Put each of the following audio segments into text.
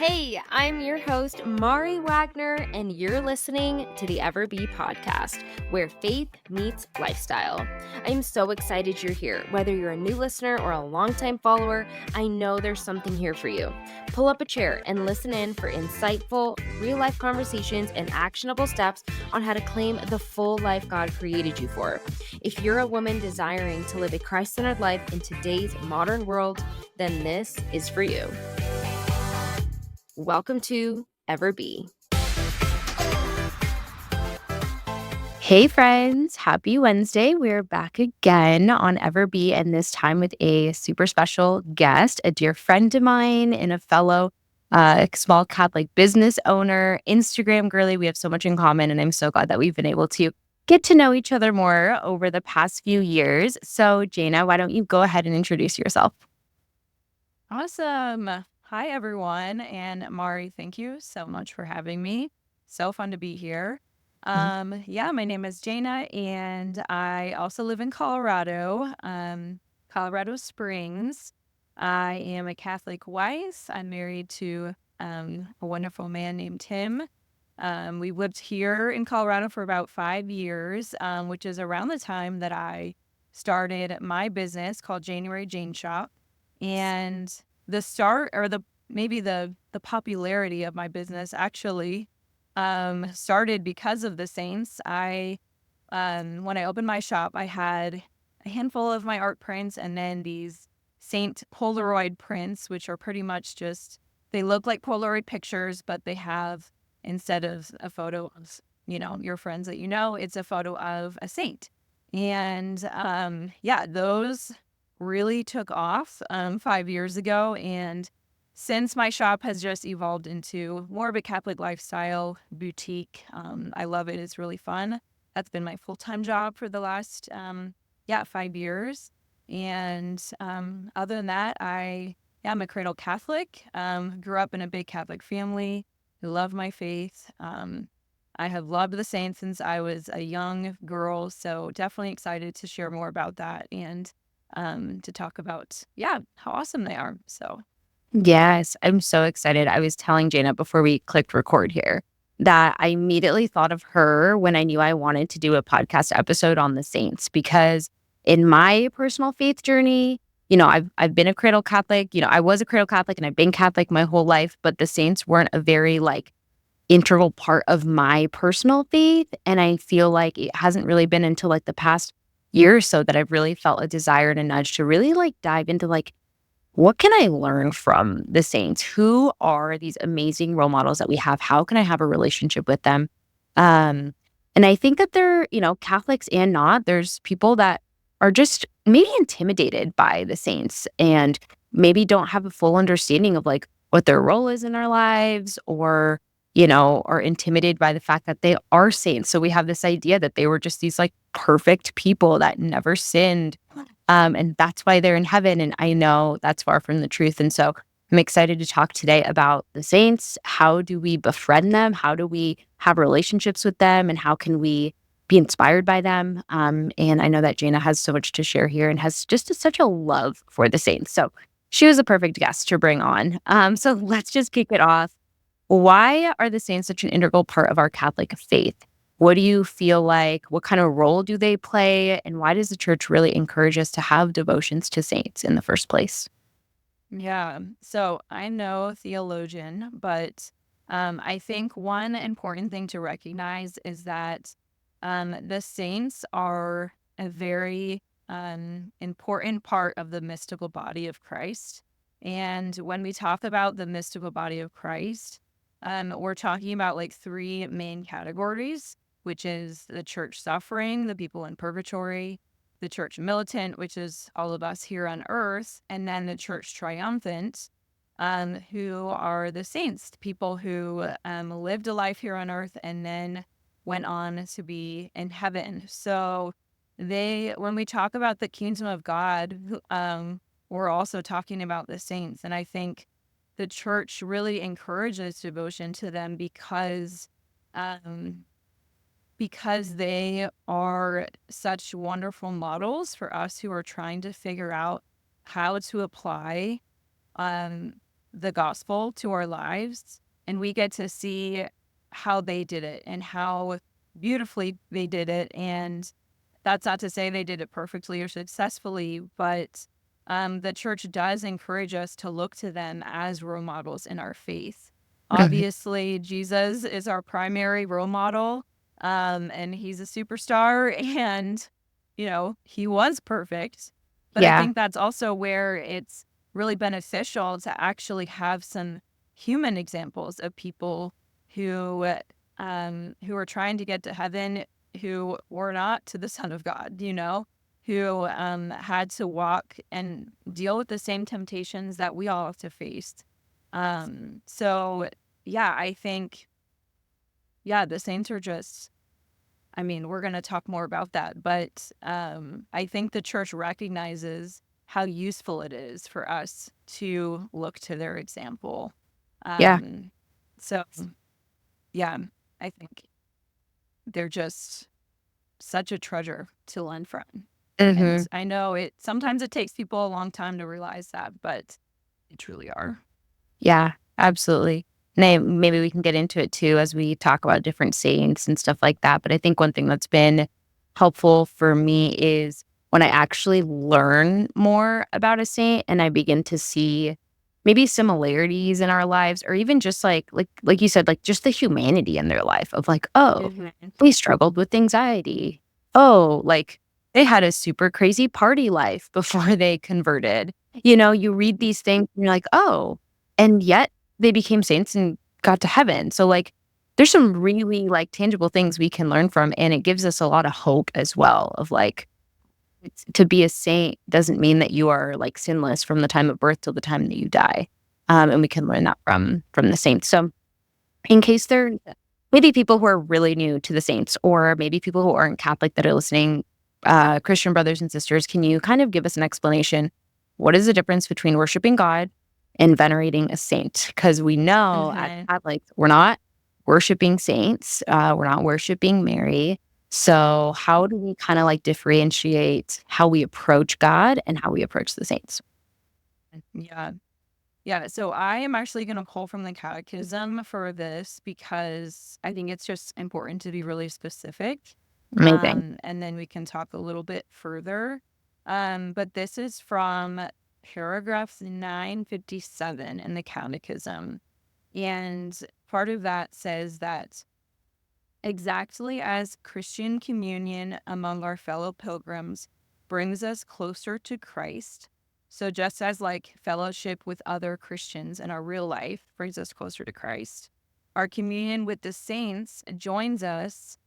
Hey, I'm your host, Mari Wagner, and you're listening to the Ever Be podcast, where faith meets lifestyle. I'm so excited you're here. Whether you're a new listener or a longtime follower, I know there's something here for you. Pull up a chair and listen in for insightful, real-life conversations and actionable steps on how to claim the full life God created you for. If you're a woman desiring to live a Christ-centered life in today's modern world, then this is for you. Welcome to Ever Be. Hey friends, happy Wednesday. We're back again on Ever Be, and this time with a super special guest, a dear friend of mine and a fellow small Catholic business owner, Instagram girly. We have so much in common, and I'm so glad that we've been able to get to know each other more over the past few years. So Jaina, why don't you go ahead and introduce yourself? Awesome. Hi, everyone. And Mari, thank you so much for having me. So fun to be here. My name is Jaina, and I also live in Colorado, Colorado Springs. I am a Catholic wife. I'm married to a wonderful man named Tim. We lived here in Colorado for about 5 years, which is around the time that I started my business called January Jane Shop. And the start or the popularity of my business actually started because of the saints. When I opened my shop, I had a handful of my art prints and then these saint Polaroid prints, which are pretty much just, they look like Polaroid pictures, but they have, instead of a photo of, your friends that it's a photo of a saint. And those really took off 5 years ago. And since my shop has just evolved into more of a Catholic lifestyle boutique, I love it. It's really fun. That's been my full-time job for the last 5 years. And other than that, I'm a cradle Catholic. Grew up in a big Catholic family. I love my faith. I have loved the saints since I was a young girl, so definitely excited to share more about that and to talk about, how awesome they are. So, Yes, I'm so excited. I was telling Jana before we clicked record here that I immediately thought of her when I knew I wanted to do a podcast episode on the saints, because in my personal faith journey, I've been a cradle Catholic. I was a cradle Catholic and I've been Catholic my whole life, but the saints weren't a very integral part of my personal faith. And I feel like it hasn't really been until the past year or so that I've really felt a desire and a nudge to really dive into what can I learn from the saints? Who are these amazing role models that we have? How can I have a relationship with them? And I think that they're, Catholics and not, there's people that are just maybe intimidated by the saints and maybe don't have a full understanding of what their role is in our lives, or, are intimidated by the fact that they are saints. So we have this idea that they were just these perfect people that never sinned. And that's why they're in heaven. And I know that's far from the truth. And so I'm excited to talk today about the saints. How do we befriend them? How do we have relationships with them? And how can we be inspired by them? And I know that Jana has so much to share here and has just such a love for the saints. So she was a perfect guest to bring on. So let's just kick it off. Why are the saints such an integral part of our Catholic faith? What do you feel like? What kind of role do they play? And why does the church really encourage us to have devotions to saints in the first place? yeah. So I'm no theologian, but I think one important thing to recognize is that the saints are a very important part of the mystical body of Christ. And when we talk about the mystical body of Christ, we're talking about three main categories, which is the church suffering, the people in purgatory, the church militant, which is all of us here on earth, and then the church triumphant, who are the saints, people who lived a life here on earth and then went on to be in heaven. So when we talk about the kingdom of God, we're also talking about the saints. And I think the church really encourages devotion to them because they are such wonderful models for us who are trying to figure out how to apply the gospel to our lives, and we get to see how they did it and how beautifully they did it. And that's not to say they did it perfectly or successfully, but the church does encourage us to look to them as role models in our faith. Mhm. Obviously, Jesus is our primary role model, and he's a superstar, and, he was perfect. But I Yeah. think that's also where it's really beneficial to actually have some human examples of people who are trying to get to heaven, who were not to the Son of God, who had to walk and deal with the same temptations that we all have to face. So yeah, I think, yeah, the saints are just, I mean, we're going to talk more about that, but I think the church recognizes how useful it is for us to look to their example. Yeah. Um, so yeah, I think they're just such a treasure to learn from. And Hmm. I know sometimes it takes people a long time to realize that, but they truly are. Yeah, absolutely. And maybe we can get into it too as we talk about different saints and stuff like that. But I think one thing that's been helpful for me is when I actually learn more about a saint and I begin to see maybe similarities in our lives, or even just like you said, like just the humanity in their life of like, oh, Mhm. they struggled with anxiety. Oh, like they had a super crazy party life before they converted. You read these things and you're like, oh, and yet they became saints and got to heaven. So, like, there's some really, like, tangible things we can learn from, and it gives us a lot of hope as well of, like, to be a saint doesn't mean that you are, like, sinless from the time of birth till the time that you die, and we can learn that from the saints. So, in case there maybe people who are really new to the saints or maybe people who aren't Catholic that are listening, Christian brothers and sisters, can you kind of give us an explanation? What is the difference between worshiping God and venerating a saint? Because we know as Mhm. Catholics, we're not worshiping saints, we're not worshiping Mary. So, how do we kind of like differentiate how we approach God and how we approach the saints? Yeah. Yeah. So I am actually going to pull from the catechism for this because I think it's just important to be really specific. Amazing. And then we can talk a little bit further. But this is from paragraph 957 in the catechism. And part of that says that exactly as Christian communion among our fellow pilgrims brings us closer to Christ, so just as like fellowship with other Christians in our real life brings us closer to Christ, our communion with the saints joins us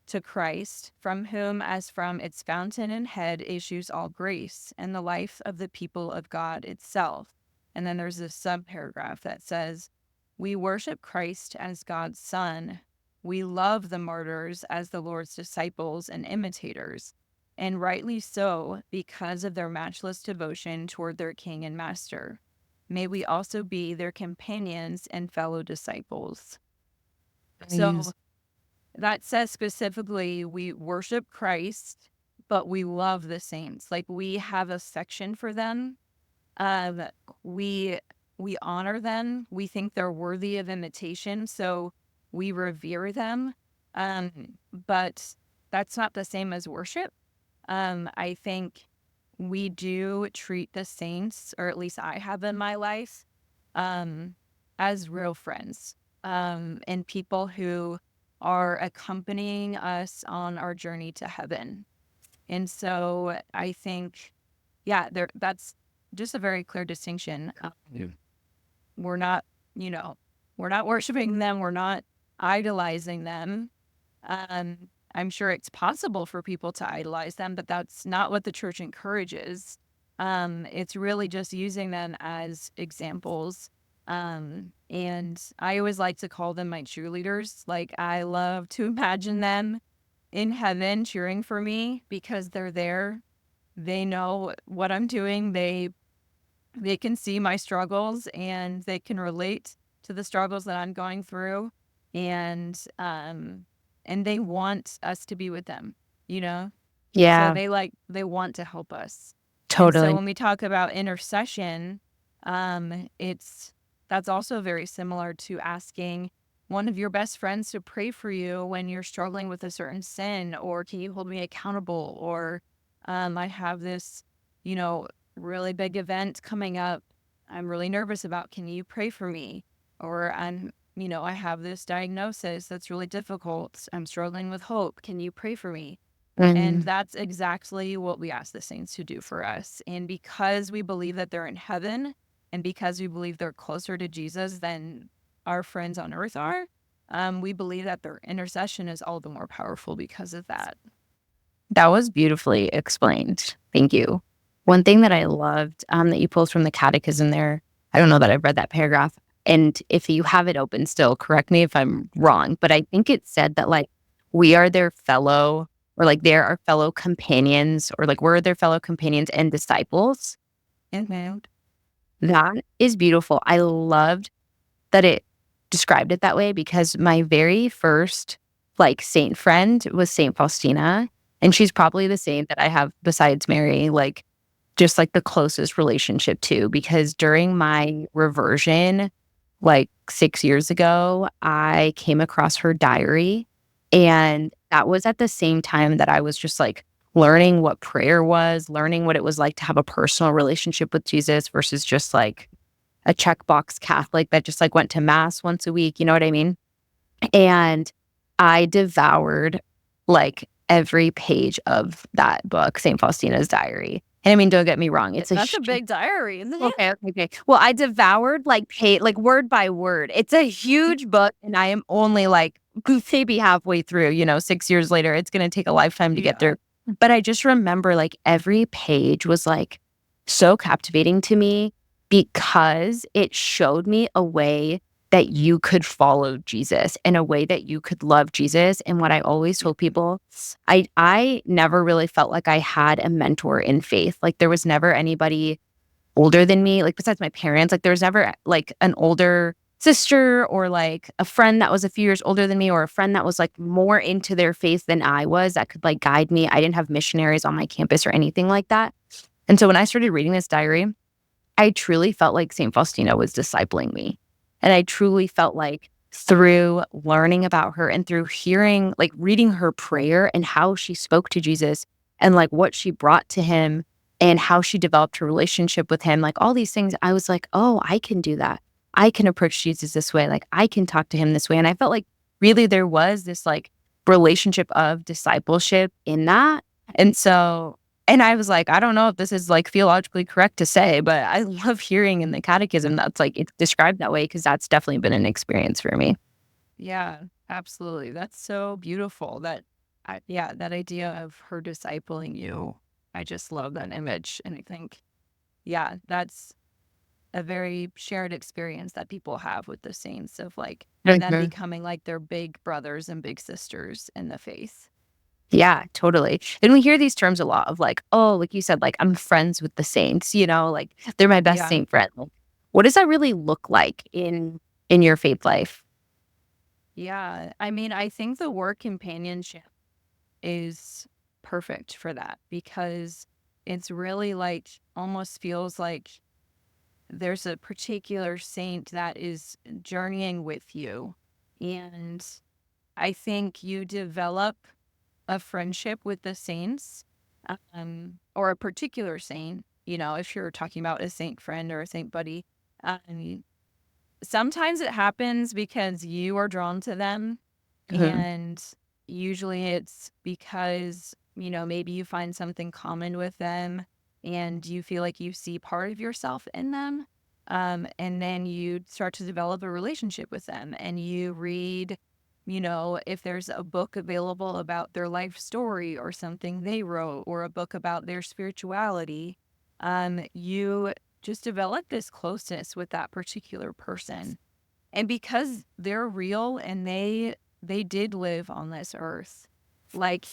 to Christ, from whom, as from its fountain and head, issues all grace and the life of the people of God itself. And then there's this subparagraph that says, we worship Christ as God's Son. We love the martyrs as the Lord's disciples and imitators, and rightly so, because of their matchless devotion toward their King and Master. May we also be their companions and fellow disciples. So that says specifically we worship Christ, but we love the saints. Like we have a section for them. Um, we we honor them. We think they're worthy of imitation, so we revere them. Um, but that's not the same as worship. I think we do treat the saints, or at least I have in my life, um, as real friends, and people who are accompanying us on our journey to heaven. And so I think, yeah, that's just a very clear distinction. Yeah. We're not, you know, we're not worshiping them. We're not idolizing them. I'm sure it's possible for people to idolize them, but that's not what the church encourages. It's really just using them as examples. And I always like to call them my cheerleaders. Like I love to imagine them in heaven cheering for me because they're there. They know what I'm doing. They can see my struggles and they can relate to the struggles that I'm going through, and they want us to be with them, you know? So Yeah, they want to help us. And so totally. when we talk about intercession, it's that's also very similar to asking one of your best friends to pray for you when you're struggling with a certain sin, or can you hold me accountable? Or I have this, you know, really big event coming up. I'm really nervous about. Can you pray for me? Or I have this diagnosis that's really difficult. I'm struggling with hope. Can you pray for me? And Mm. that's exactly what we ask the saints to do for us. And because we believe that they're in heaven, and because we believe they're closer to Jesus than our friends on earth are, we believe that their intercession is all the more powerful because of that. That was beautifully explained. Thank you. One thing that I loved that you pulled from the catechism there, I don't know that I've read that paragraph. And if you have it open still, correct me if I'm wrong, but I think it said that like we are their fellow, or like they're our fellow companions, or like we're their fellow companions and disciples. And That is beautiful. I loved that it described it that way because my very first like saint friend was Saint Faustina. And she's probably the saint that I have besides Mary, like just like the closest relationship to, because during my reversion, like 6 years ago, I came across her diary. And that was at the same time that I was just like learning what prayer was, learning what it was like to have a personal relationship with Jesus versus just like a checkbox Catholic that just like went to mass once a week. You know what I mean? And I devoured like every page of that book, St. Faustina's Diary. And I mean, don't get me wrong, it's a that's a big diary, isn't it? okay, okay, okay. Well, I devoured like word by word. It's a huge book, and I am only like maybe halfway through, 6 years later. It's gonna take a lifetime to get Yeah. through. But I just remember like every page was like so captivating to me because it showed me a way that you could follow Jesus and a way that you could love Jesus. And what I always told people, I never really felt like I had a mentor in faith. Like there was never anybody older than me, like besides my parents, like there was never like an older sister or like a friend that was a few years older than me or a friend that was like more into their faith than I was that could like guide me. I didn't have missionaries on my campus or anything like that. And so when I started reading this diary, I truly felt like St. Faustina was discipling me. And I truly felt like through learning about her and through hearing, like reading her prayer and how she spoke to Jesus and like what she brought to him and how she developed her relationship with him, like all these things, I was like, oh, I can do that. I can approach Jesus this way. Like I can talk to him this way. And I felt like really there was this like relationship of discipleship in that. And so and I was like, I don't know if this is like theologically correct to say, but I love hearing in the catechism that's like it's described that way because that's definitely been an experience for me. Yeah, absolutely. That's so beautiful. Yeah, that idea of her discipling you. I just love that image. And I think, yeah, that's a very shared experience that people have with the saints of like them Mhm. becoming like their big brothers and big sisters in the faith. Yeah, totally. And we hear these terms a lot of like, oh, like you said, like I'm friends with the saints, like they're my best Yeah. saint friend. Like, what does that really look like in your faith life? Yeah. I mean, I think the word companionship is perfect for that because it's really like almost feels like there's a particular saint that is journeying with you. And I think you develop a friendship with the saints, or a particular saint, if you're talking about a saint friend or a saint buddy. Um, Sometimes it happens because you are drawn to them. Mhm. And usually it's because, maybe you find something common with them and you feel like you see part of yourself in them. And then you start to develop a relationship with them and you read, if there's a book available about their life story or something they wrote or a book about their spirituality, you just develop this closeness with that particular person. And because they're real and they did live on this earth, like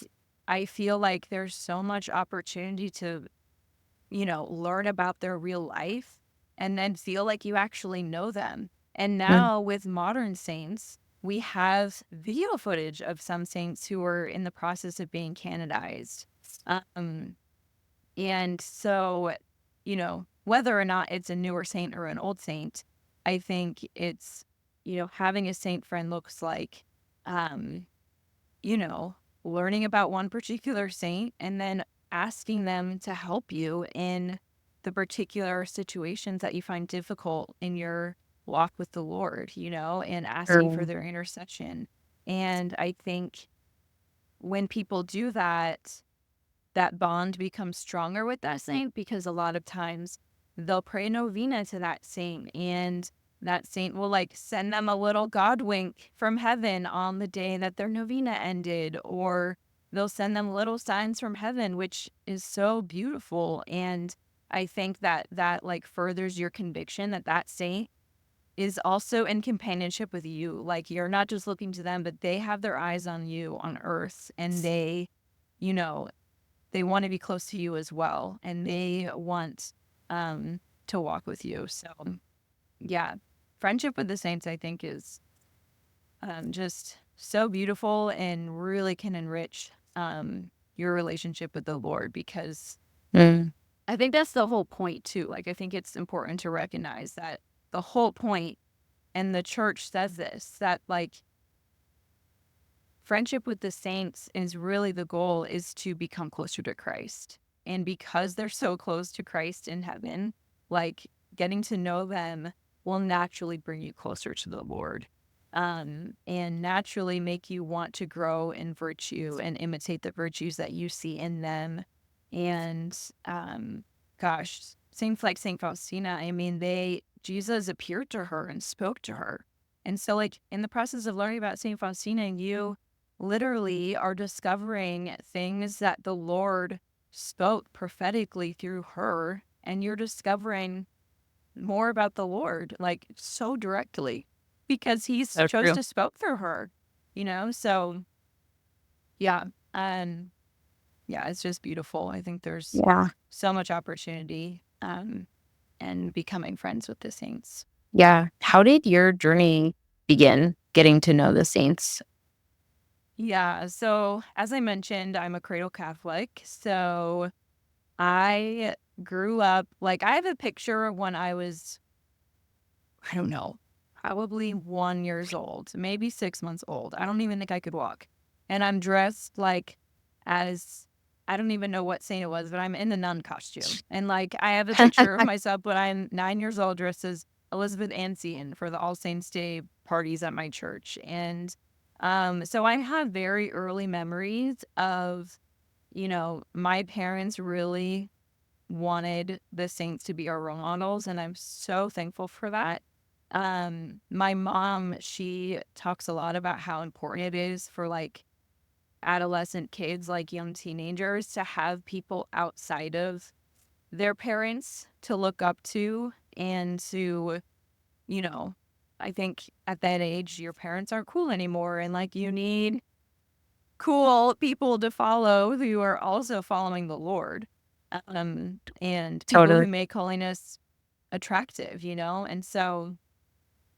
I feel like there's so much opportunity to, learn about their real life and then feel like you actually know them. And Mm. now with modern saints, we have video footage of some saints who are in the process of being canonized. Um, and so, whether or not it's a newer saint or an old saint, I think it's, having a saint friend looks like, um, you know, learning about one particular saint and then asking them to help you in the particular situations that you find difficult in your walk with the Lord, and asking for Or, their intercession. And I think when people do that, that bond becomes stronger with that saint because a lot of times they'll pray novena to that saint, and that saint will like send them a little God wink from heaven on the day that their novena ended, or they'll send them little signs from heaven, which is so beautiful. And I think that like furthers your conviction that that saint is also in companionship with you. Like you're not just looking to them, but they have their eyes on you on earth, and you know, they want to be close to you as well, and they want to walk with you. So yeah, friendship with the saints, I think, is just so beautiful and really can enrich your relationship with the Lord, because mm, I think that's the whole point too. Like I think it's important to recognize that the whole point, and the church says this, that like friendship with the saints is really the goal, is to become closer to Christ. And because they're so close to Christ in heaven, like getting to know them will naturally bring you closer to the Lord, and naturally make you want to grow in virtue and imitate the virtues that you see in them. And gosh, saints like Saint Faustina, I mean, Jesus appeared to her and spoke to her. And so, like, in the process of learning about Saint Faustina, you literally are discovering things that the Lord spoke prophetically through her, and you're discovering more about the Lord, like so directly, because he's so chose true. to spoke through her, so yeah. Yeah, it's just beautiful. I think there's Yeah. so much opportunity and becoming friends with the saints. Yeah. How did your journey begin getting to know the saints? Yeah, so as I mentioned, I'm a cradle Catholic. So I grew up, like, I have a picture of when I was, I don't know, probably 1 years old, maybe 6 months old. I don't even think I could walk. And I'm dressed like as, I don't even know what saint it was, but I'm in the nun costume. And like, I have a picture of myself when I'm 9 years old dressed as Elizabeth Ann Seton for the All Saints Day parties at my church. And so I have very early memories of, my parents really wanted the saints to be our role models, and I'm so thankful for that. My mom, she talks a lot about how important it is for like adolescent kids, like young teenagers, to have people outside of their parents to look up to, and to, you know, I think at that age, your parents aren't cool anymore, and like you need cool people to follow who are also following the Lord, and people Totally. who make holiness attractive, and so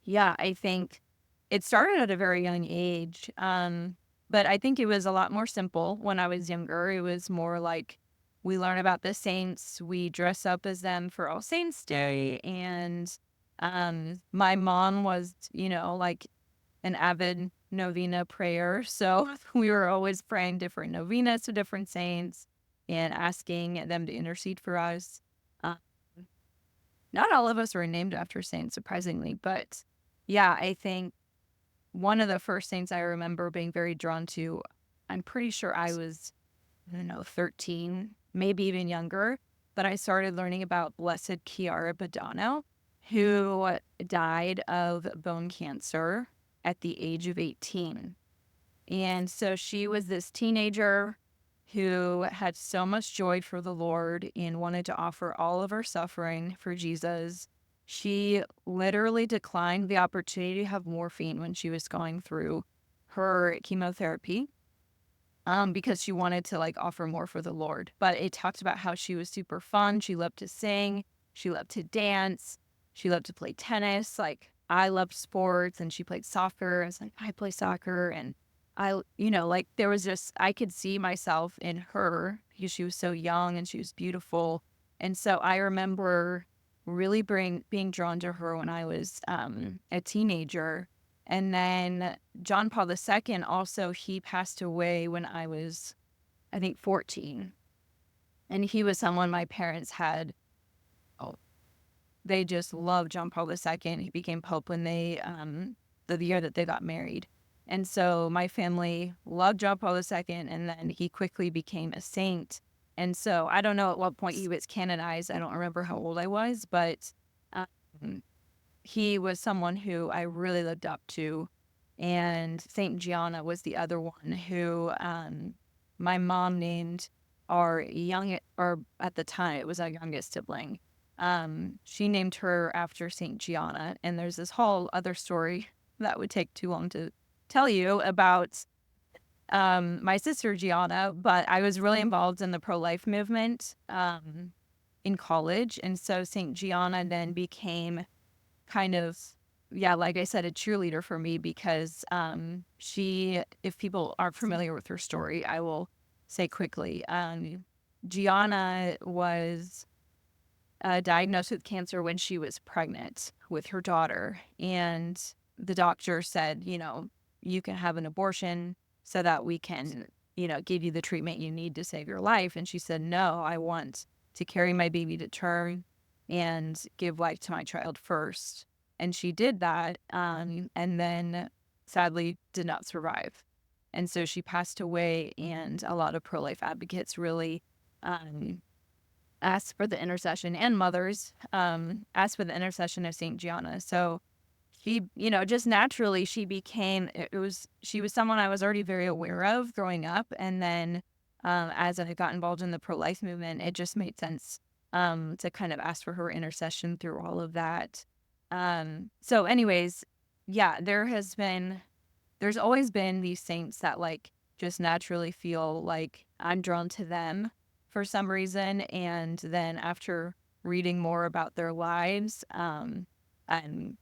yeah, I think it started at a very young age, but I think it was a lot more simple when I was younger. It was more like we learn about the saints, we dress up as them for All Saints Day, and my mom was, like an avid novena prayer. So we were always praying different novenas to different saints and asking them to intercede for us. Uh, Not all of us were named after saints, surprisingly, but yeah, I think one of the first saints I remember being very drawn to, I'm pretty sure I was, I don't know, 13, maybe even younger, but I started learning about Blessed Chiara Badano, who died of bone cancer at the age of 18. And so she was this teenager who had so much joy for the Lord and wanted to offer all of her suffering for Jesus. She literally declined the opportunity to have morphine when she was going through her chemotherapy, because she wanted to like offer more for the Lord. But it talked about how she was super fun. She loved to sing. She loved to dance. She loved to play tennis. Like I loved sports, and she played soccer. I was like, I play soccer. And like there was just, I could see myself in her because she was so young and she was beautiful. And so I remember really being drawn to her when I was a teenager. And then John Paul II also, he passed away when I was, I think, 14. And he was someone my parents had, oh, they just loved John Paul II. He became Pope when the year that they got married. And so my family loved John Paul II, and then he quickly became a saint. And so I don't know at what point he was canonized. I don't remember how old I was, but um, he was someone who I really looked up to. And Saint Gianna was the other one who my mom named our or at the time, it was our youngest sibling. She named her after Saint Gianna. And there's this whole other story that would take too long to tell you about my sister Gianna, but I was really involved in the pro-life movement in college. And so Saint Gianna then became kind of, yeah, like I said, a cheerleader for me because she, if people aren't familiar with her story, I will say quickly. Gianna was diagnosed with cancer when she was pregnant with her daughter. And the doctor said, you can have an abortion so that we can, give you the treatment you need to save your life. And she said, no, I want to carry my baby to term and give life to my child first. And she did that, and then sadly did not survive. And so she passed away, and a lot of pro-life advocates really asked for the intercession, and mothers asked for the intercession of Saint Gianna. So she, just naturally she became, she was someone I was already very aware of growing up. And then as I got involved in the pro-life movement, it just made sense to kind of ask for her intercession through all of that. So anyways, yeah, there's always been these saints that like just naturally feel like I'm drawn to them for some reason. And then after reading more about their lives, I'm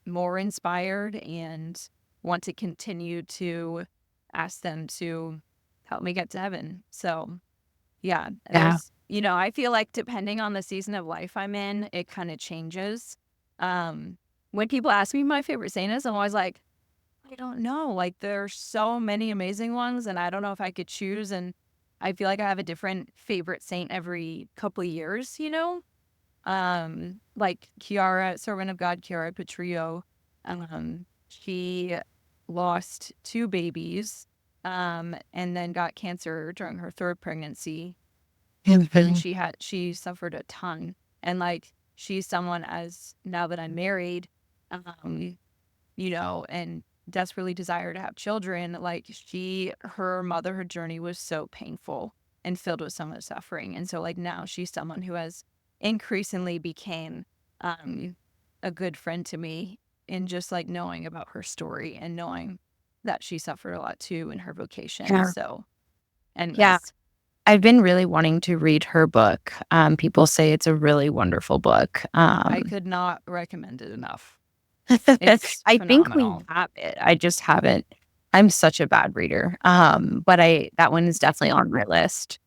more inspired and want to continue to ask them to help me get to heaven. So yeah, Yeah. I feel like depending on the season of life I'm in, it kind of changes. When people ask me my favorite saint is, I'm always like, I don't know. Like there's so many amazing ones, and I don't know if I could choose. And I feel like I have a different favorite saint every couple of years, like Chiara, servant of God, Chiara Petrillo. She lost two babies, and then got cancer during her third pregnancy. And she suffered a ton. And like, she's someone, as now that I'm married, and desperately desire to have children, like her motherhood journey was so painful and filled with so much suffering. And so like now she's someone who has increasingly became a good friend to me in just like knowing about her story and knowing that she suffered a lot too in her vocation. Yeah. So Yeah. anyways, I've been really wanting to read her book. People say it's a really wonderful book. I could not recommend it enough. It's I think we phenomenal. have it. I just haven't. I'm such a bad reader. But that one is definitely on my list.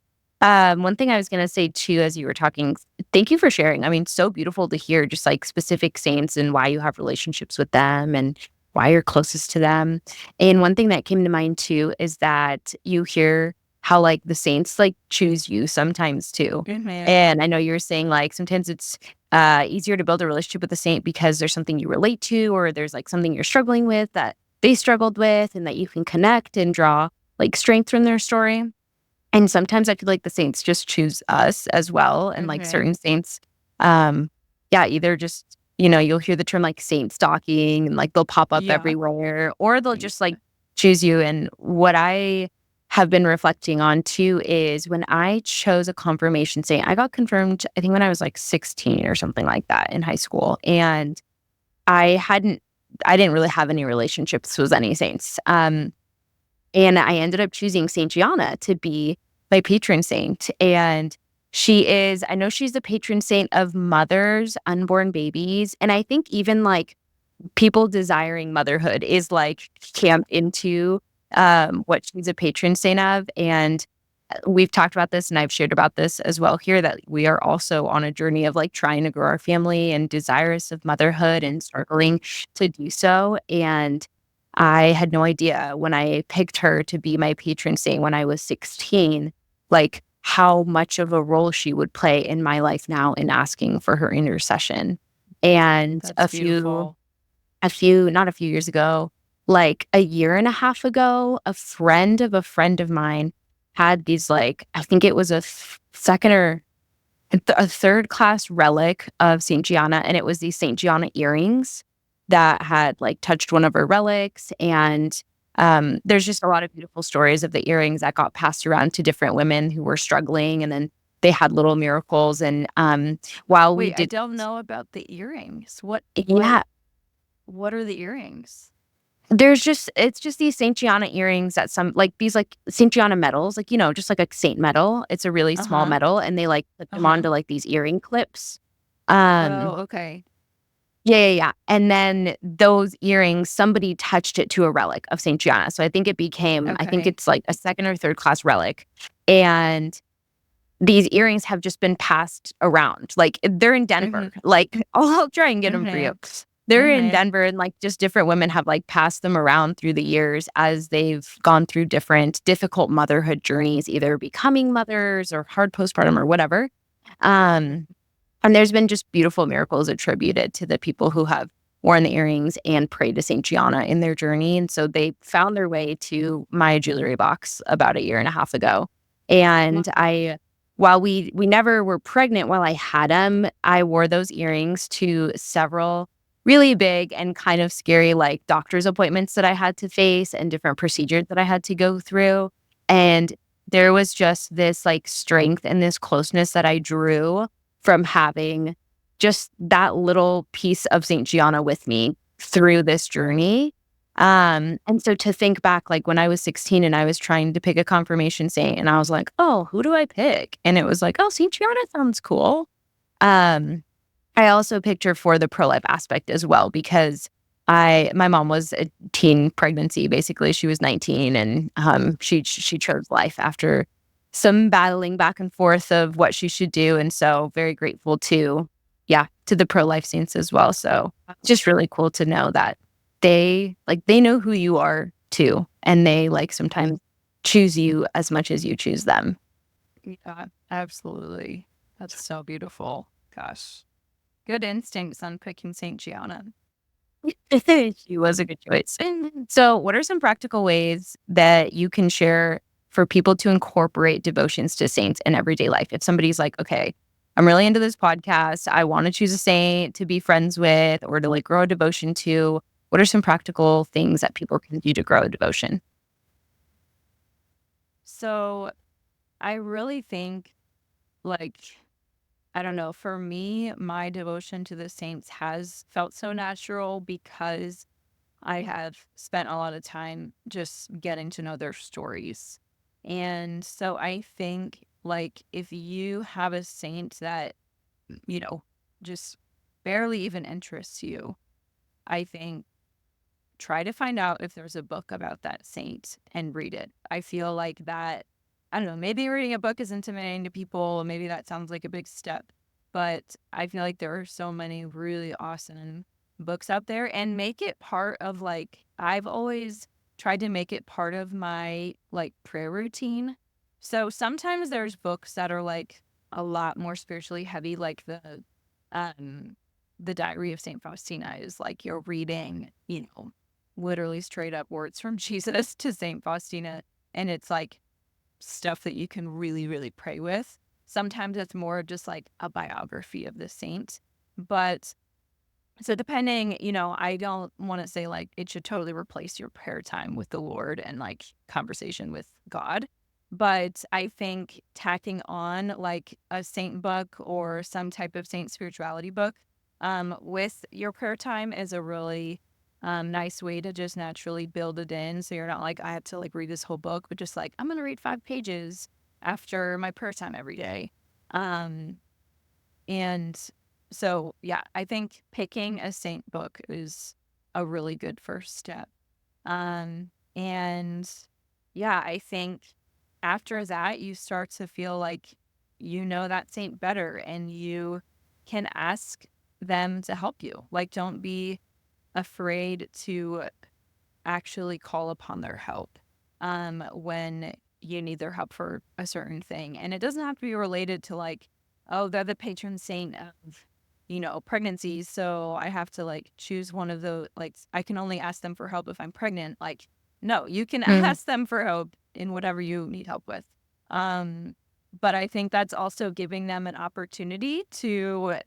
One thing I was gonna say too, as you were talking, thank you for sharing. I mean, so beautiful to hear just like specific saints and why you have relationships with them and why you're closest to them. And one thing that came to mind too is that you hear how like the saints like choose you sometimes too. Mhm. And I know you were saying like sometimes it's easier to build a relationship with a saint because there's something you relate to, or there's like something you're struggling with that they struggled with, and that you can connect and draw like strength from their story. And sometimes I feel like the saints just choose us as well. And like certain saints, either just, you'll hear the term like saint stalking and like they'll pop up Yeah. everywhere, or they'll just like choose you. And what I have been reflecting on too is when I chose a confirmation saint, I got confirmed, I think when I was like 16 or something like that in high school. And I didn't really have any relationships with any saints. And I ended up choosing Saint Gianna to be my patron saint. And I know she's the patron saint of mothers, unborn babies. And I think even like people desiring motherhood is like camped into what she's a patron saint of. And we've talked about this and I've shared about this as well here, that we are also on a journey of like trying to grow our family and desirous of motherhood and struggling to do so. And I had no idea when I picked her to be my patron saint when I was 16, like how much of a role she would play in my life now in asking for her intercession. And That's beautiful. not a few years ago, like a year and a half ago, a friend of a friend of mine had these, like, I think it was a second or a third class relic of Saint Gianna, and it was these Saint Gianna earrings that had like touched one of her relics. And there's just a lot of beautiful stories of the earrings that got passed around to different women who were struggling, and then they had little miracles. And while we Wait, I did, don't know about the earrings. What yeah, what are the earrings? it's just these Saint Gianna earrings that some like these like Saint Gianna medals, like, just like a saint medal. It's a really small Uh-huh. medal, and they like put them Uh-huh. onto like these earring clips. Um, Oh, okay. yeah. And then those earrings, somebody touched it to a relic of Saint Gianna. So I think Okay. it's like a second or third class relic. And these earrings have just been passed around. Like, they're in Denver. Mhm. Like, I'll try and get them for you. Mhm. They're in Mhm. Denver, and like just different women have like passed them around through the years as they've gone through different difficult motherhood journeys, either becoming mothers or hard postpartum or whatever. Um, and there's been just beautiful miracles attributed to the people who have worn the earrings and prayed to Saint Gianna in their journey. And so they found their way to my jewelry box about a year and a half ago. And while we never were pregnant while I had them, I wore those earrings to several really big and kind of scary, like, doctor's appointments that I had to face and different procedures that I had to go through. And there was just this like strength and this closeness that I drew from having just that little piece of Saint Gianna with me through this journey. And so to think back, like when I was 16 and I was trying to pick a confirmation saint, and I was like, oh, who do I pick? And it was like, oh, Saint Gianna sounds cool. Um, I also picked her for the pro-life aspect as well, because my mom was a teen pregnancy. Basically, she was 19, and she chose life after some battling back and forth of what she should do. And so very grateful to the pro-life saints as well. So just really cool to know that they know who you are too, and they like sometimes choose you as much as you choose them. Yeah, absolutely. That's so beautiful. Gosh. Good instincts on picking Saint Gianna. She was a good choice. So, what are some practical ways that you can share for people to incorporate devotions to saints in everyday life? If somebody's like, okay, I'm really into this podcast, I want to choose a saint to be friends with or to like grow a devotion to, what are some practical things that people can do to grow a devotion? So I really think, like, I don't know, for me, my devotion to the saints has felt so natural because I have spent a lot of time just getting to know their stories. And so I think, like, if you have a saint that, you know, just barely even interests you, I think try to find out if there's a book about that saint and read it. I feel like that, I don't know, maybe reading a book is intimidating to people. Maybe that sounds like a big step, but I feel like there are so many really awesome books out there, and make it part of, like, I've always tried to make it part of my like prayer routine. So sometimes there's books that are like a lot more spiritually heavy, like um the Diary of Saint Faustina is like you're reading, literally straight up words from Jesus to Saint Faustina. And it's like stuff that you can really, really pray with. Sometimes it's more just like a biography of the saint. But so depending, I don't want to say like it should totally replace your prayer time with the Lord and like conversation with God. But I think tacking on like a saint book or some type of saint spirituality book with your prayer time is a really nice way to just naturally build it in. So you're not like, I have to like read this whole book, but just like, I'm going to read 5 pages after my prayer time every day. Um, and so, yeah, I think picking a saint book is a really good first step. And yeah, I think. after that, you start to feel like you know that saint better and you can ask them to help you. Like, don't be afraid to actually call upon their help when you need their help for a certain thing. And it doesn't have to be related to like, oh, they're the patron saint of, pregnancy. So I have to like choose one of those, like, I can only ask them for help if I'm pregnant. Like, no, you can Mm. ask them for help in whatever you need help with. Um, but I think that's also giving them an opportunity to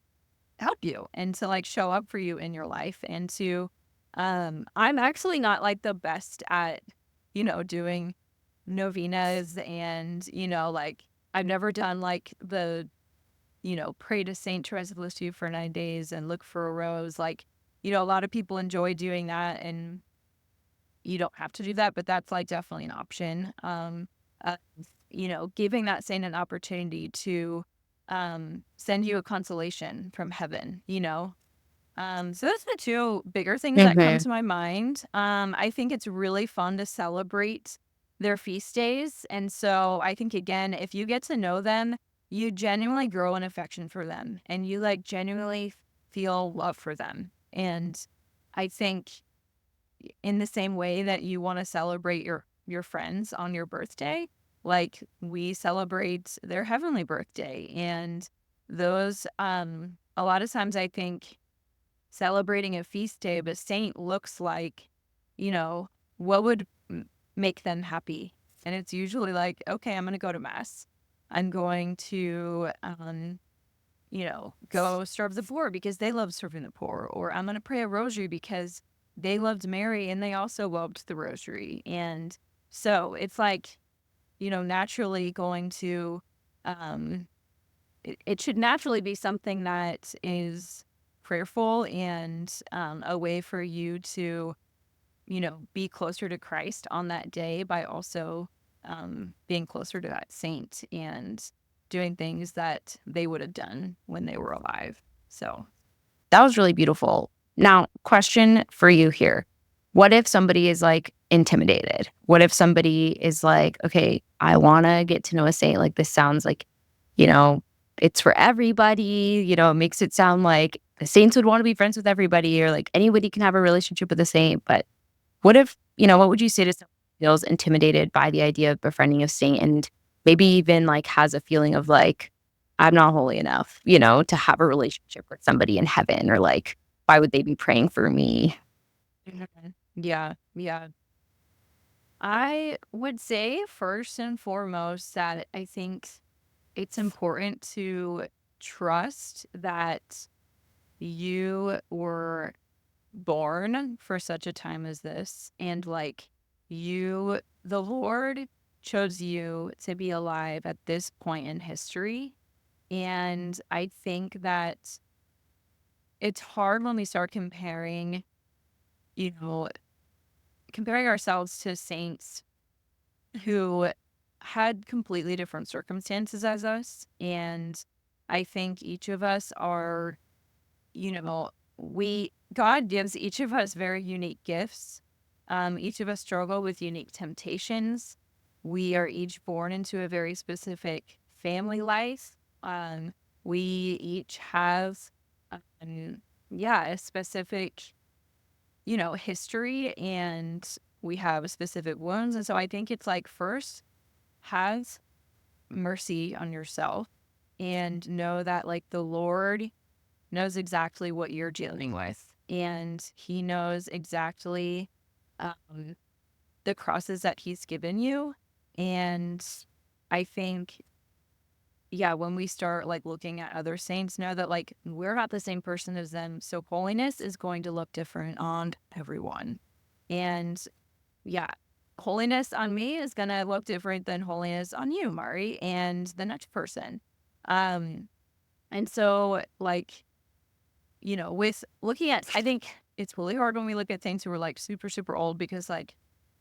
help you and to like show up for you in your life and to I'm actually not like the best at doing novenas and like I've never done like the pray to Saint Teresa of Lisieux for 9 days and look for a rose. Like, a lot of people enjoy doing that and you don't have to do that, but that's like definitely an option. Uh, giving that saint an opportunity to send you a consolation from heaven, So those are the two bigger things that come Mhm. to my mind. I think it's really fun to celebrate their feast days. And so I think, again, if you get to know them, you genuinely grow an affection for them and you like genuinely feel love for them. And I think in the same way that you want to celebrate your friends on your birthday, like we celebrate their heavenly birthday. And those a lot of times I think celebrating a feast day of a saint looks like, you know, what would make them happy. And it's usually like, okay, I'm going to go to mass. I'm going to, go serve the poor because they love serving the poor. Or I'm going to pray a rosary because they loved Mary and they also loved the rosary. And so it's like, naturally going to, um, it should naturally be something that is prayerful and a way for you to, be closer to Christ on that day by also being closer to that saint and doing things that they would have done when they were alive. So, That was really beautiful. Now, question for you here. What if somebody is like intimidated? What if somebody is like, okay, I want to get to know a saint. Like, this sounds like, you know, it's for everybody. It makes it sound like the saints would want to be friends with everybody or like anybody can have a relationship with a saint. But what if, what would you say to someone who feels intimidated by the idea of befriending a saint and maybe even like has a feeling of like, I'm not holy enough, to have a relationship with somebody in heaven or like, why would they be praying for me? mhm. Yeah, yeah. I would say first and foremost that I think it's important to trust that you were born for such a time as this. And like the Lord chose you to be alive at this point in history. And I think that it's hard when we start you know, comparing ourselves to saints who had completely different circumstances as us. And I think each of us are, God gives each of us very unique gifts. Each of us struggle with unique temptations. We are each born into a very specific family life. Um, we each have, um, a specific, history and we have specific wounds. And so I think it's like first, have mercy on yourself and know that like the Lord knows exactly what you're dealing with. And he knows exactly um, the crosses that he's given you. And I think, yeah, when we start like looking at other saints, know that like we're not the same person as them. So holiness is going to look different on everyone. And yeah, holiness on me is going to look different than holiness on you, Mari, and the next person. Um, and so like, with looking at, I think it's really hard when we look at things who are like super, super old because like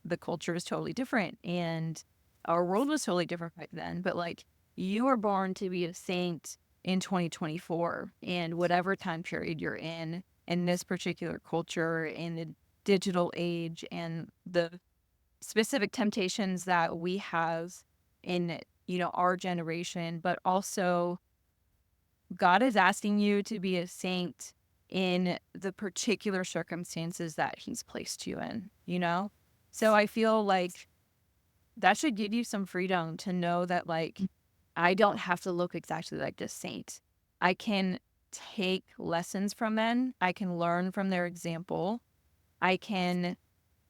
the culture is totally different and our world was totally different back then. But like you were born to be a saint in 2024 and whatever time period you're in this particular culture, in the digital age and the specific temptations that we have. in, our generation, but also God is asking you to be a saint in the particular circumstances that he's placed you in? So I feel like that should give you some freedom to know that, like, I don't have to look exactly like this saint. I can take lessons from them. I can learn from their example. I can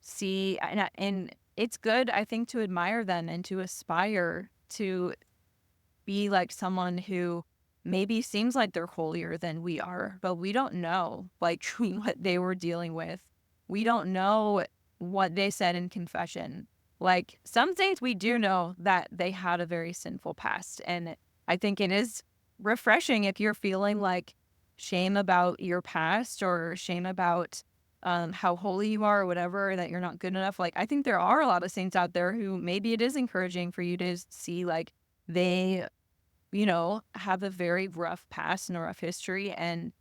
see, and it's good, I think, to admire them and to aspire to be like someone who maybe seems like they're holier than we are, but we don't know, like, what they were dealing with. We don't know what they said in confession. Like, some things we do know that they had a very sinful past. And I think it is refreshing if you're feeling like shame about your past or shame about how holy you are or whatever, that you're not good enough. Like, I think there are a lot of saints out there who maybe it is encouraging for you to see, like, they have a very rough past and a rough history. And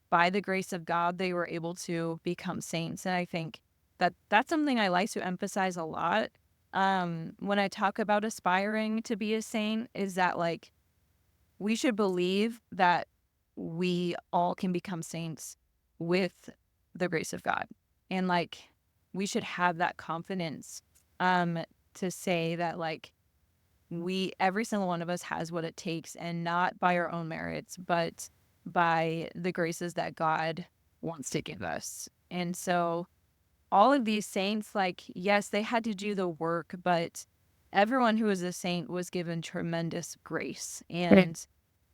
by the grace of God, they were able to become saints. And I think that that's something I like to emphasize a lot. When I talk about aspiring to be a saint, is that, like, we should believe that we all can become saints with the grace of God. And, like, we should have that confidence to say that, like, every single one of us has what it takes, and not by our own merits, but by the graces that God wants to give us. And so all of these saints, like, yes, they had to do the work, but everyone who is a saint was given tremendous grace. And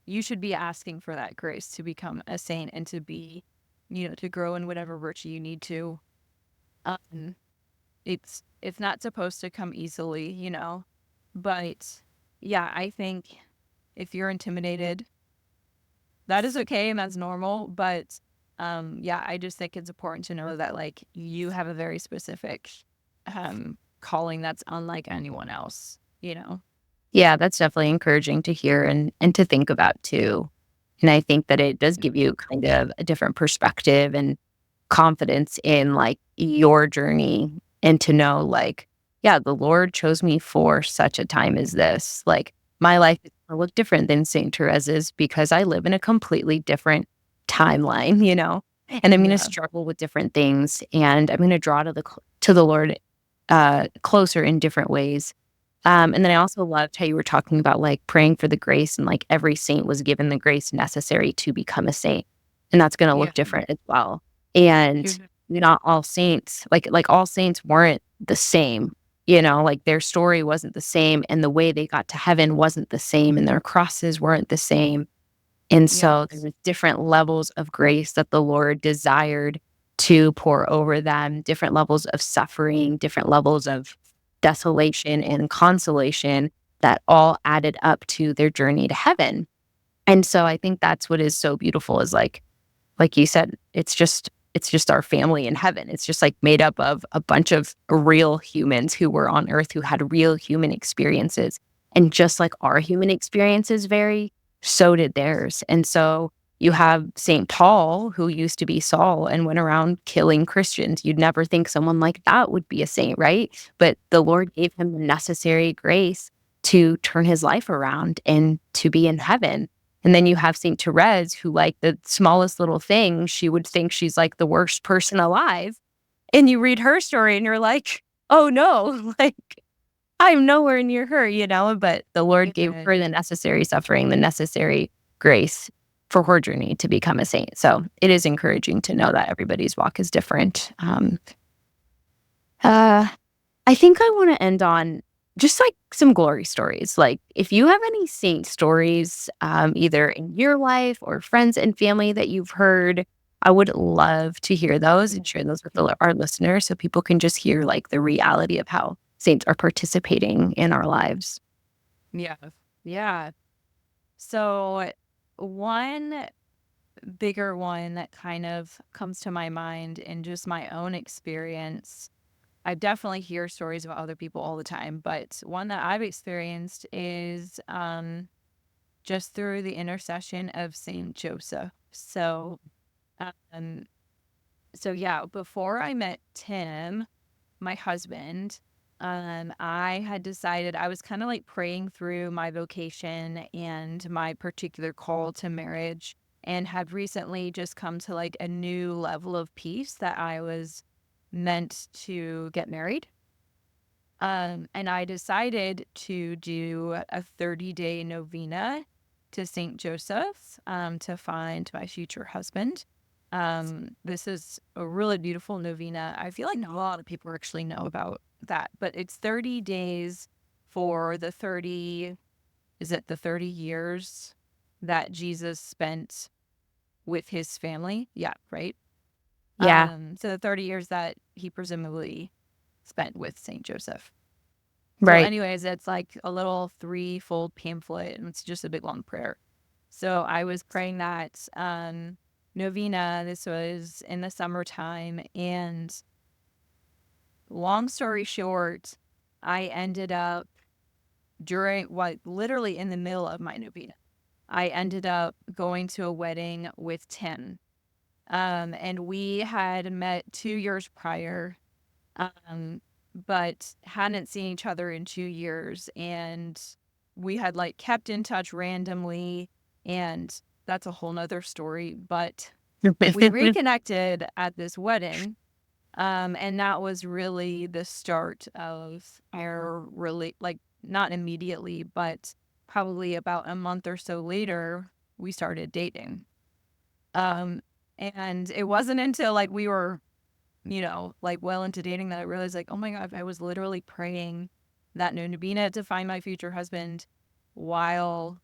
you should be asking for that grace to become a saint and to be, to grow in whatever virtue you need to. Um, it's not supposed to come easily. But yeah, I think if you're intimidated, that is okay and that's normal. But yeah, I just think it's important to know that, like, you have a very specific calling that's unlike anyone else. Yeah, that's definitely encouraging to hear and to think about too. And I think that it does give you kind of a different perspective and confidence in like your journey, and to know like, yeah, the Lord chose me for such a time as this. Like my life is gonna look different than Saint Teresa's because I live in a completely different timeline. And I'm gonna Yeah. struggle with different things, and I'm gonna draw to the Lord closer in different ways. And then I also loved how you were talking about like praying for the grace, and like every saint was given the grace necessary to become a saint. And that's going to Yeah. look different as well. And not all saints, like all saints weren't the same, like their story wasn't the same, and the way they got to heaven wasn't the same, and their crosses weren't the same. And so there Yes. was different levels of grace that the Lord desired to pour over them, different levels of suffering, different levels of desolation and consolation that all added up to their journey to heaven. And so I think that's what is so beautiful is like you said, it's just our family in heaven. It's just like made up of a bunch of real humans who were on earth who had real human experiences. And just like our human experiences vary, so did theirs. And so you have St. Paul, who used to be Saul and went around killing Christians. You'd never think someone like that would be a saint, right? But the Lord gave him the necessary grace to turn his life around and to be in heaven. And then you have Saint Therese, who, like, the smallest little thing, she would think she's, like, the worst person alive. And you read her story and you're like, "Oh, no, like, I'm nowhere near her," but the Lord gave Yeah. her the necessary suffering, the necessary grace for her journey to become a saint. So it is encouraging to know that everybody's walk is different. Uh I think I wanna end on just, like, some glory stories. Like, if you have any saint stories, either in your life or friends and family that you've heard, I would love to hear those and share those with our listeners so people can just hear, like, the reality of how saints are participating in our lives. Yeah. Yeah. So one bigger one that kind of comes to my mind in just my own experience. I definitely hear stories about other people all the time, but one that I've experienced is just through the intercession of Saint Joseph. Um, so yeah, before I met Tim, my husband, I had decided I was kind of like praying through my vocation and my particular call to marriage, and had recently just come to like a new level of peace that I was meant to get married. And I decided to do a 30-day novena to St. Joseph's to find my future husband. This is a really beautiful novena. I feel like not a lot of people actually know about that, but it's 30 days for the 30, is it the 30 years that Jesus spent with his family? Yeah, right. Yeah. So the 30 years that he presumably spent with St. Joseph. So, Right. anyways, it's like a little three-fold pamphlet, and it's just a big long prayer. So I was praying that novena. This was in the summertime, and long story short, I ended up during what literally in the middle of my novena, I ended up going to a wedding with Tim. And we had met 2 years prior, um, but hadn't seen each other in 2 years. And we had like kept in touch randomly. And that's a whole nother story. But we reconnected at this wedding. And that was really the start of our really, like, not immediately, but probably about a month or so later, we started dating. Um, and it wasn't until like we were, like well into dating that I realized like, oh my God, I was literally praying that novena to find my future husband while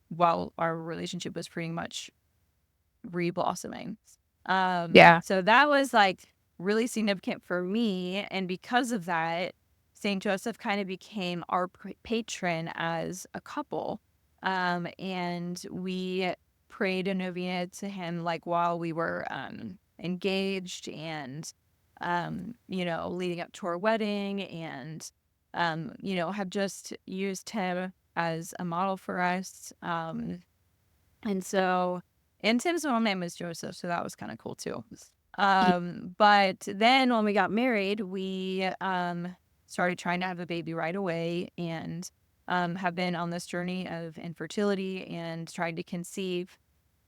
while our relationship was pretty much reblossoming. Yeah. So that was like really significant for me. And because of that, St. Joseph kind of became our patron as a couple. And we prayed a novena to him like while we were engaged and, leading up to our wedding, and, have just used him as a model for us. And so, and Tim's middle name is Joseph, so that was kind of cool too. But then when we got married, we started trying to have a baby right away, and have been on this journey of infertility and trying to conceive.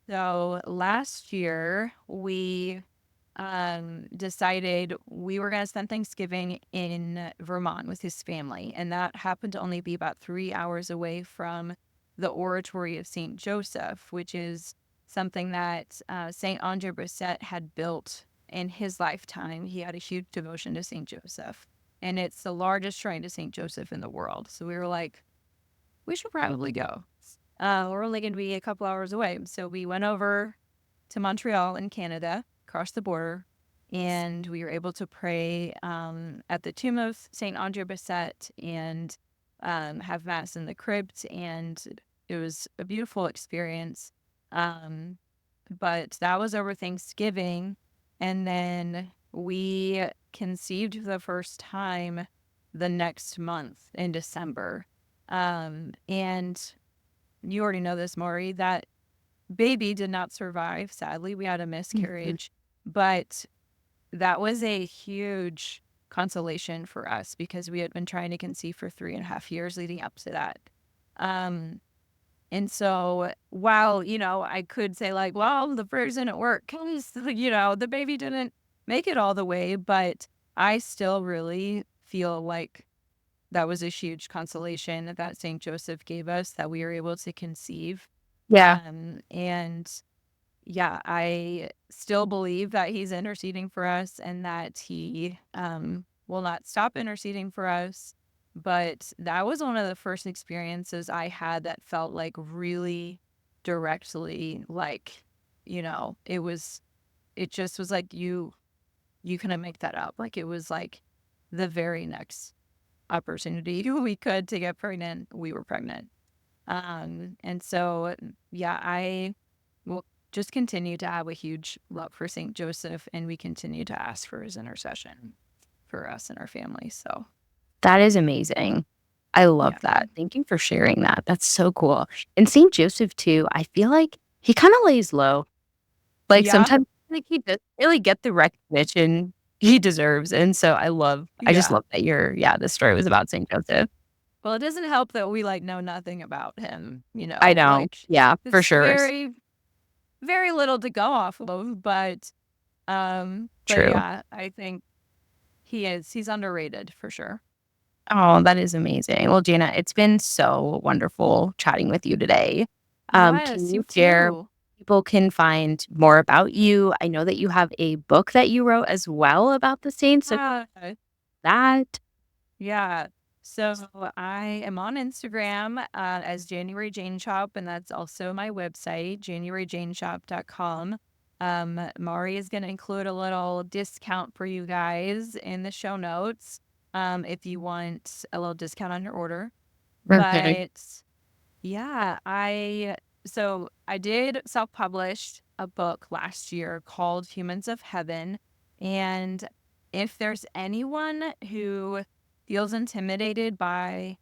So last year, we decided we were going to spend Thanksgiving in Vermont with his family. And that happened to only be about 3 hours away from the Oratory of St. Joseph, which is something that St. Andre Brisset had built in his lifetime. He had a huge devotion to St. Joseph, and it's the largest shrine to St. Joseph in the world. So we were like, we should probably go. We're only going to be a couple hours away. So we went over to Montreal in Canada, across the border, and we were able to pray at the tomb of St. Andre Brisset and have Mass in the crypt. And it was a beautiful experience. But that was over Thanksgiving. And then we conceived for the first time the next month in December. And you already know this, Maury, that baby did not survive. Sadly, we had a miscarriage, but that was a huge consolation for us because we had been trying to conceive for 3.5 years leading up to that. And so while, I could say like, well, the prayers didn't work because, the baby didn't make it all the way, but I still really feel like that was a huge consolation that St. Joseph gave us, that we were able to conceive. Yeah. And yeah, I still believe that he's interceding for us and that he will not stop interceding for us. But that was one of the first experiences I had that felt like really directly like, it just was like you couldn't make that up. Like it was like the very next opportunity we could to get pregnant, we were pregnant. And so, yeah, I will just continue to have a huge love for St. Joseph, and we continue to ask for his intercession for us and our family. So, That is amazing. I love yeah. that. Thank you for sharing that. That's so cool. And St. Joseph too, I feel like he kind of lays low. Like Yeah. sometimes like he doesn't really get the recognition he deserves. And so I just Yeah. love that this story was about St. Joseph. Well, it doesn't help that we know nothing about him, I know. Yeah, for it's sure. very, very little to go off of, but True. yeah, I think he's underrated for sure. Oh, that is amazing. Well, Jana, it's been so wonderful chatting with you today. Can Yes, you you share too. people can find more about you? I know that you have a book that you wrote as well about the saints. So Yeah. that. Yeah. So I am on Instagram as January Jane Shop, and that's also my website, januaryjaneshop.com. Mari is going to include a little discount for you guys in the show notes if you want a little discount on your order. Okay. But yeah, so I did self-publish a book last year called Humans of Heaven. And if there's anyone who feels intimidated by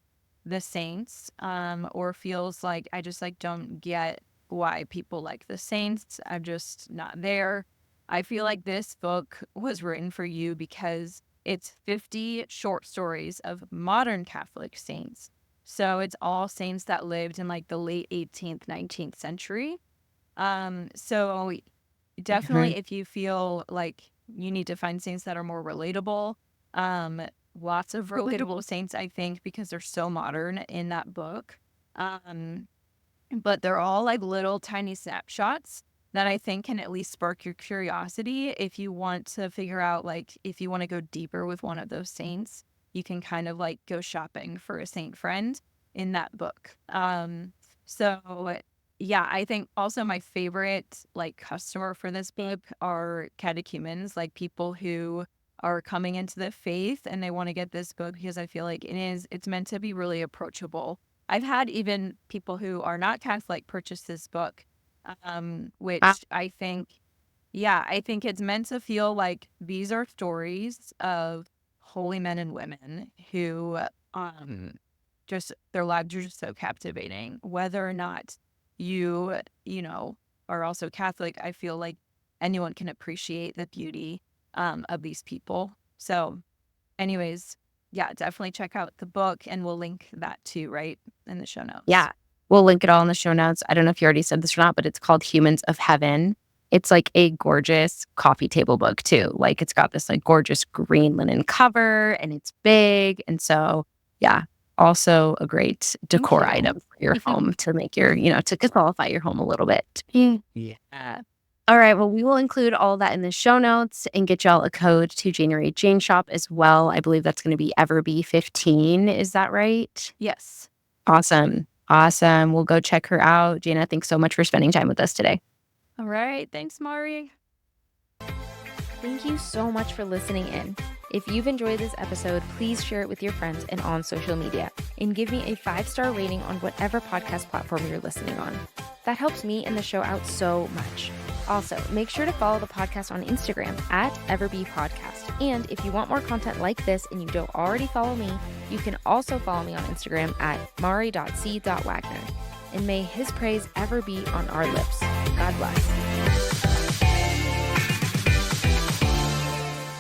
the saints, or feels like I just don't get why people like the saints, I'm just not there. I feel like this book was written for you because it's 50 short stories of modern Catholic saints, so it's all saints that lived in the late 18th, 19th century. So definitely Mhm. if you feel like you need to find saints that are more relatable, um, lots of relatable saints, I think, because they're so modern in that book. Um, but they're all little tiny snapshots that I think can at least spark your curiosity if you want to figure out if you want to go deeper with one of those saints, you can kind of go shopping for a saint friend in that book. So yeah, I think also my favorite customer for this book are catechumens, people who are coming into the faith and they want to get this book because I feel like it's meant to be really approachable. I've had even people who are not Catholic purchase this book, Wow. which I think it's meant to feel like these are stories of holy men and women who just their lives are just so captivating. Whether or not you are also Catholic, I feel like anyone can appreciate the beauty of these people. So, anyways, yeah, definitely check out the book, and we'll link that too, right, in the show notes. Yeah. We'll link it all in the show notes. I don't know if you already said this or not, but it's called Humans of Heaven. It's like a gorgeous coffee table book too. Like it's got this gorgeous green linen cover and it's big. And so, yeah, also a great Thank decor you. item for your home to make to qualify your home a little bit. Yeah. All right. Well, we will include all that in the show notes and get y'all a code to January Jane Shop as well. I believe that's going to be EverBe15. Is that right? Yes. Awesome. Awesome. We'll go check her out. Jana, thanks so much for spending time with us today. All right. Thanks, Mari. Thank you so much for listening in. If you've enjoyed this episode, please share it with your friends and on social media, and give me a 5-star rating on whatever podcast platform you're listening on. That helps me and the show out so much. Also, make sure to follow the podcast on Instagram at EverBePodcast. And if you want more content like this and you don't already follow me, you can also follow me on Instagram at mari.c.wagner. And may his praise ever be on our lips. God bless.